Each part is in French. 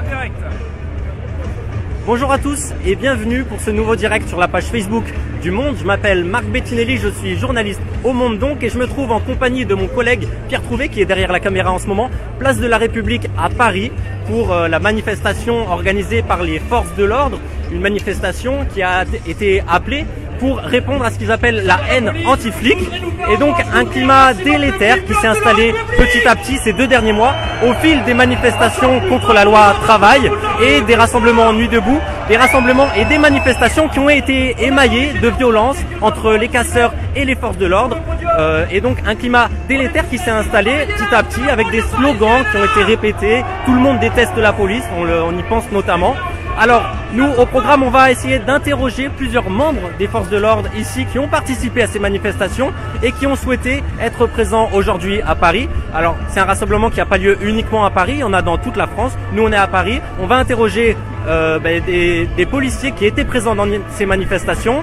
En direct. Bonjour à tous et bienvenue pour ce nouveau direct sur la page Facebook du Monde. Je m'appelle Marc Bettinelli, je suis journaliste au Monde donc et je me trouve en compagnie de mon collègue Pierre Trouvé qui est derrière la caméra en ce moment, place de la République à Paris pour la manifestation organisée par les forces de l'ordre, une manifestation qui a été appelée pour répondre à ce qu'ils appellent la haine anti-flic et donc un climat délétère qui s'est installé petit à petit ces 2 derniers mois au fil des manifestations contre la loi travail et des rassemblements Nuit debout, des rassemblements et des manifestations qui ont été émaillés de violences entre les casseurs et les forces de l'ordre et donc un climat délétère qui s'est installé petit à petit avec des slogans qui ont été répétés, tout le monde déteste la police, on y pense notamment. Alors, nous, au programme, on va essayer d'interroger plusieurs membres des forces de l'ordre ici qui ont participé à ces manifestations et qui ont souhaité être présents aujourd'hui à Paris. Alors, c'est un rassemblement qui n'a pas lieu uniquement à Paris, on a dans toute la France. Nous, on est à Paris. On va interroger des policiers qui étaient présents dans ces manifestations.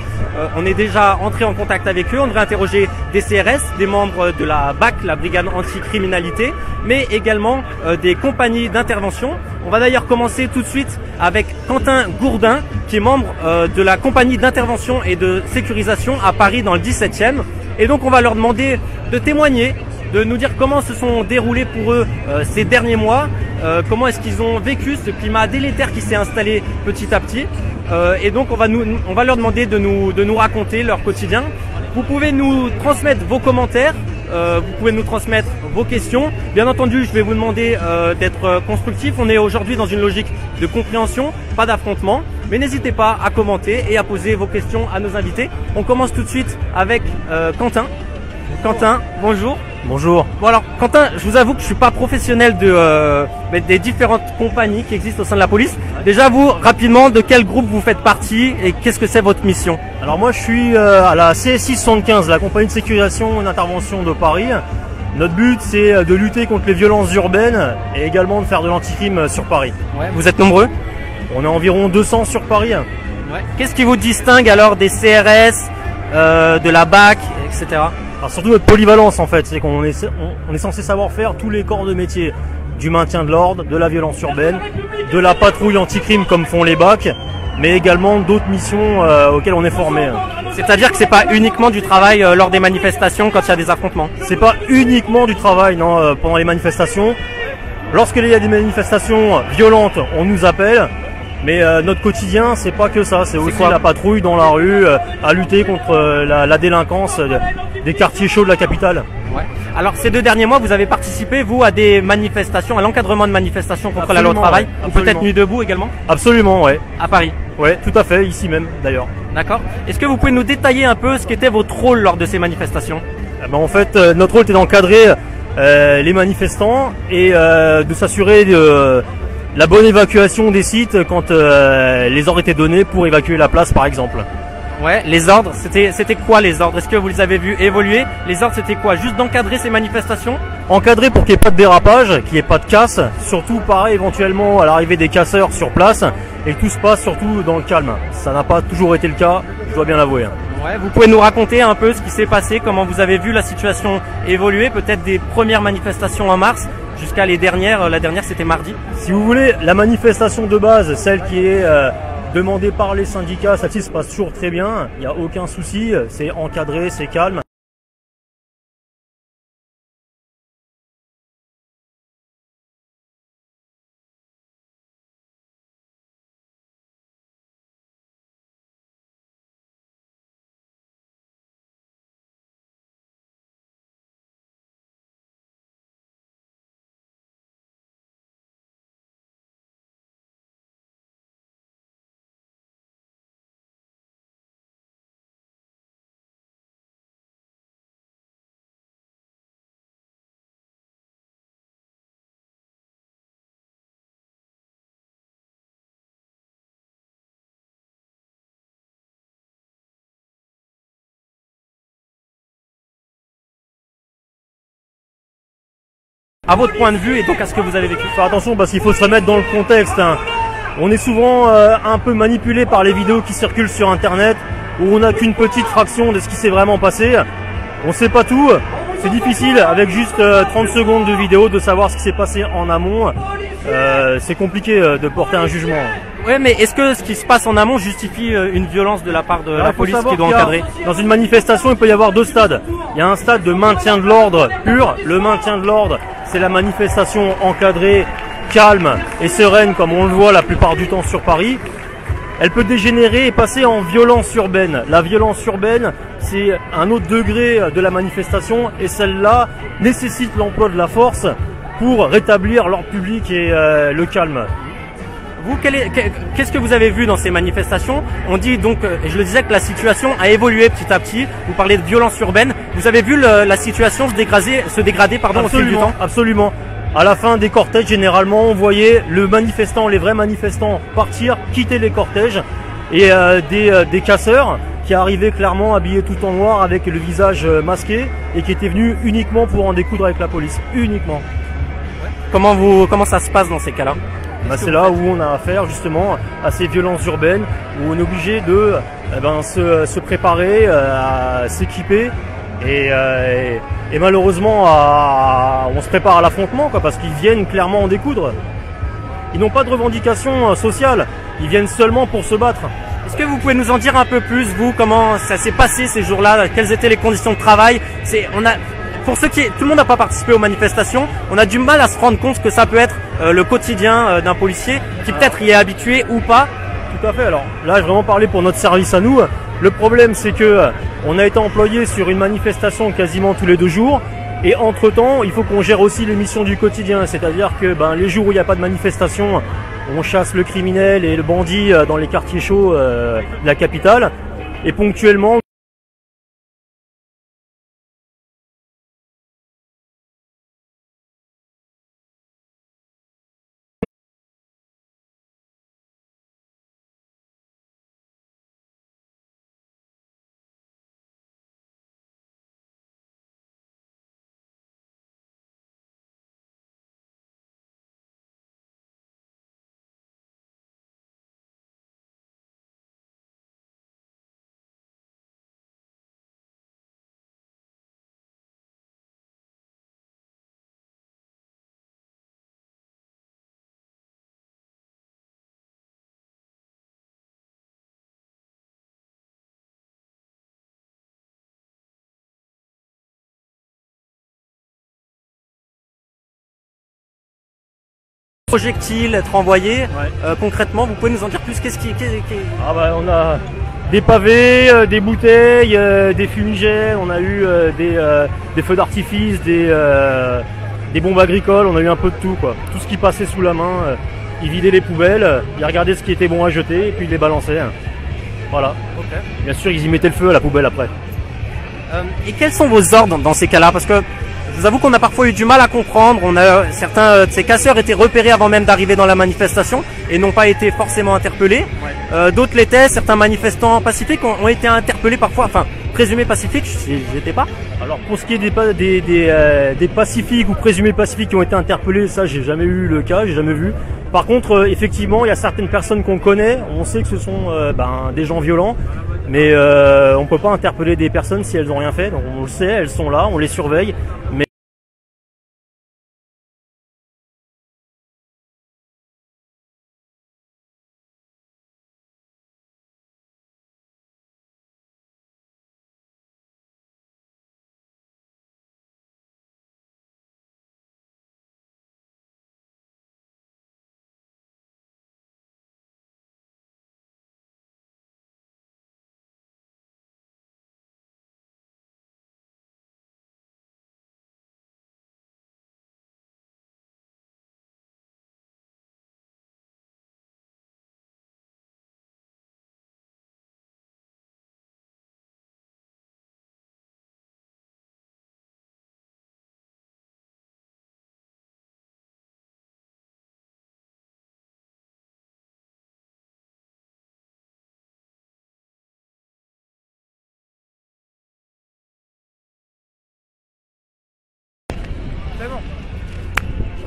On est déjà entré en contact avec eux. On devrait interroger des CRS, des membres de la BAC, la Brigade Anticriminalité, mais également des compagnies d'intervention. On va d'ailleurs commencer tout de suite avec Quentin Gourdin, qui est membre de la compagnie d'intervention et de sécurisation à Paris dans le 17e. Et donc on va leur demander de témoigner, de nous dire comment se sont déroulés pour eux ces derniers mois, comment est-ce qu'ils ont vécu ce climat délétère qui s'est installé petit à petit. Et donc on va leur demander de nous raconter leur quotidien. Vous pouvez nous transmettre vos commentaires, vous pouvez nous transmettre vos questions. Bien entendu, je vais vous demander d'être constructif. On est aujourd'hui dans une logique de compréhension, pas d'affrontement. Mais n'hésitez pas à commenter et à poser vos questions à nos invités. On commence tout de suite avec Quentin. Quentin, bonjour. Bonjour. Bon alors, Quentin, je vous avoue que je suis pas professionnel des différentes compagnies qui existent au sein de la police. Déjà, vous, rapidement, de quel groupe vous faites partie et qu'est-ce que c'est votre mission? Alors moi, je suis à la CSI 75, la compagnie de sécurisation et d'intervention de Paris. Notre but, c'est de lutter contre les violences urbaines et également de faire de l'anticrime sur Paris. Ouais, vous êtes nombreux? On est environ 200 sur Paris. Ouais. Qu'est-ce qui vous distingue alors des CRS, de la BAC, etc.? Alors surtout notre polyvalence en fait, c'est qu'on est censé savoir faire tous les corps de métier, du maintien de l'ordre, de la violence urbaine, de la patrouille anti-crime comme font les BAC, mais également d'autres missions auxquelles on est formé. C'est-à-dire que c'est pas uniquement du travail lors des manifestations quand il y a des affrontements? C'est pas uniquement du travail, non, pendant les manifestations. Lorsqu'il y a des manifestations violentes, on nous appelle. Mais notre quotidien, c'est pas que ça, c'est aussi la patrouille dans la rue, à lutter contre la délinquance des quartiers chauds de la capitale. Ouais. Alors ces 2 derniers mois, vous avez participé, vous, à des manifestations, à l'encadrement de manifestations contre la loi travail, ouais, ou peut-être Nuit debout également? Absolument, ouais. À Paris? Ouais, tout à fait, ici même d'ailleurs. D'accord. Est-ce que vous pouvez nous détailler un peu ce qu'était votre rôle lors de ces manifestations? En fait, notre rôle était d'encadrer les manifestants et de s'assurer de la bonne évacuation des sites quand les ordres étaient donnés pour évacuer la place par exemple. Ouais, les ordres, c'était quoi les ordres? Est-ce que vous les avez vus évoluer? Les ordres c'était quoi? Juste d'encadrer ces manifestations? Encadrer pour qu'il n'y ait pas de dérapage, qu'il n'y ait pas de casse, surtout pareil éventuellement à l'arrivée des casseurs sur place et que tout se passe surtout dans le calme. Ça n'a pas toujours été le cas, je dois bien l'avouer. Ouais, vous pouvez nous raconter un peu ce qui s'est passé, comment vous avez vu la situation évoluer, peut-être des premières manifestations en mars jusqu'à les dernières, la dernière c'était mardi. Si vous voulez, la manifestation de base, celle qui est demandée par les syndicats, celle-ci se passe toujours très bien, il n'y a aucun souci, c'est encadré, c'est calme. À votre point de vue et donc à ce que vous avez vécu. Faire attention parce qu'il faut se remettre dans le contexte. On est souvent un peu manipulé par les vidéos qui circulent sur internet où on n'a qu'une petite fraction de ce qui s'est vraiment passé. On sait pas tout. C'est difficile avec juste 30 secondes de vidéo de savoir ce qui s'est passé en amont. c'est compliqué de porter un jugement. Ouais, mais est-ce que ce qui se passe en amont justifie une violence de la part de la police qui doit encadrer? Dans une manifestation, il peut y avoir deux stades. Il y a un stade de maintien de l'ordre pur. Le maintien de l'ordre, c'est la manifestation encadrée, calme et sereine, comme on le voit la plupart du temps sur Paris. Elle peut dégénérer et passer en violence urbaine. La violence urbaine, c'est un autre degré de la manifestation et celle-là nécessite l'emploi de la force pour rétablir l'ordre public et le calme. Vous, qu'est-ce que vous avez vu dans ces manifestations? On dit donc, et je le disais, que la situation a évolué petit à petit. Vous parlez de violence urbaine. Vous avez vu la situation se dégrader au fil du temps? Absolument. À la fin des cortèges, généralement, on voyait les vrais manifestants partir, quitter les cortèges et des casseurs qui arrivaient clairement habillés tout en noir avec le visage masqué et qui étaient venus uniquement pour en découdre avec la police. Uniquement. Comment ça se passe dans ces cas-là? C'est là où on a affaire justement à ces violences urbaines, où on est obligé de se préparer, à s'équiper et malheureusement on se prépare à l'affrontement parce qu'ils viennent clairement en découdre. Ils n'ont pas de revendication sociale, ils viennent seulement pour se battre. Est-ce que vous pouvez nous en dire un peu plus, vous, comment ça s'est passé ces jours-là, quelles étaient les conditions de travail? Tout le monde n'a pas participé aux manifestations, on a du mal à se rendre compte que ça peut être le quotidien d'un policier qui peut-être y est habitué ou pas. Tout à fait. Alors là, je vais vraiment parler pour notre service à nous. Le problème, c'est que on a été employé sur une manifestation quasiment tous les 2 jours. Et entre-temps, il faut qu'on gère aussi les missions du quotidien. C'est-à-dire que les jours où il n'y a pas de manifestation, on chasse le criminel et le bandit dans les quartiers chauds de la capitale. Et ponctuellement, Projectiles être envoyés, concrètement, vous pouvez nous en dire plus? On a des pavés, des bouteilles, des fumigènes, on a eu des feux d'artifice, des bombes agricoles, on a eu un peu de tout quoi. Tout ce qui passait sous la main, ils vidaient les poubelles, ils regardaient ce qui était bon à jeter et puis ils les balançaient. Voilà. Okay. Bien sûr, ils y mettaient le feu à la poubelle après. Et quels sont vos ordres dans ces cas-là? Parce que je vous avoue qu'on a parfois eu du mal à comprendre. Certains de ces casseurs étaient repérés avant même d'arriver dans la manifestation et n'ont pas été forcément interpellés. Ouais. D'autres l'étaient. Certains manifestants pacifiques ont été interpellés parfois, enfin présumés pacifiques. Je n'étais pas. Alors pour ce qui est des pacifiques ou présumés pacifiques qui ont été interpellés, ça j'ai jamais eu le cas, j'ai jamais vu. Par contre, effectivement, il y a certaines personnes qu'on connaît, on sait que ce sont des gens violents, mais on peut pas interpeller des personnes si elles n'ont rien fait. Donc on le sait, elles sont là, on les surveille. Mais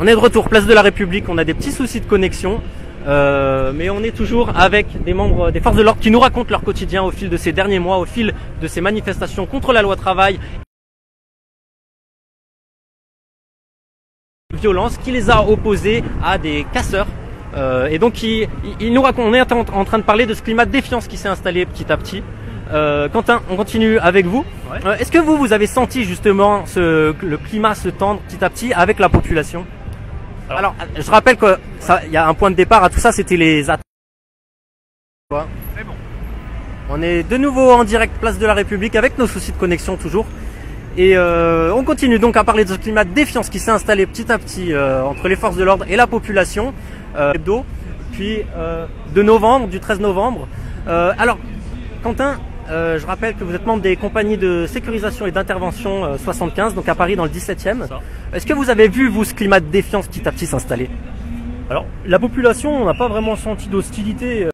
on est de retour, place de la République, on a des petits soucis de connexion, mais on est toujours avec des membres des forces de l'ordre qui nous racontent leur quotidien au fil de ces derniers mois, au fil de ces manifestations contre la loi travail. violence qui les a opposés à des casseurs. Et donc il nous raconte, on est en train de parler de ce climat de défiance qui s'est installé petit à petit. Quentin, on continue avec vous. Ouais. Est-ce que vous avez senti justement le climat se tendre petit à petit avec la population? Alors je rappelle que il y a un point de départ à tout ça, c'était les attaques. C'est bon. On est de nouveau en direct place de la République avec nos soucis de connexion toujours. Et on continue donc à parler de ce climat de défiance qui s'est installé petit à petit entre les forces de l'ordre et la population. Puis de novembre, du 13 novembre. Alors, Quentin, je rappelle que vous êtes membre des compagnies de sécurisation et d'intervention 75, donc à Paris dans le 17e. Est-ce que vous avez vu, vous, ce climat de défiance petit à petit s'installer? Alors, la population, on n'a pas vraiment senti d'hostilité